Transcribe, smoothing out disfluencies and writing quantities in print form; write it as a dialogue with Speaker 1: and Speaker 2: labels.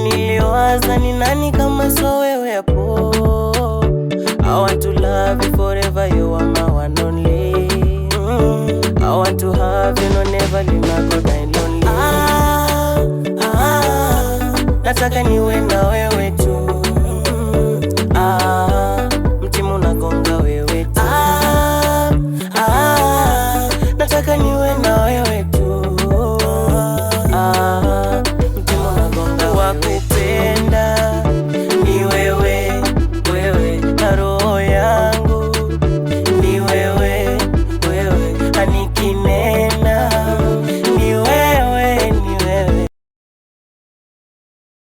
Speaker 1: Niliwaza ni nani kama so wewe hapo. I want to love you forever, you are my one only. I want to have you, no never leave me go die lonely. Nataka niwe na wewe tu.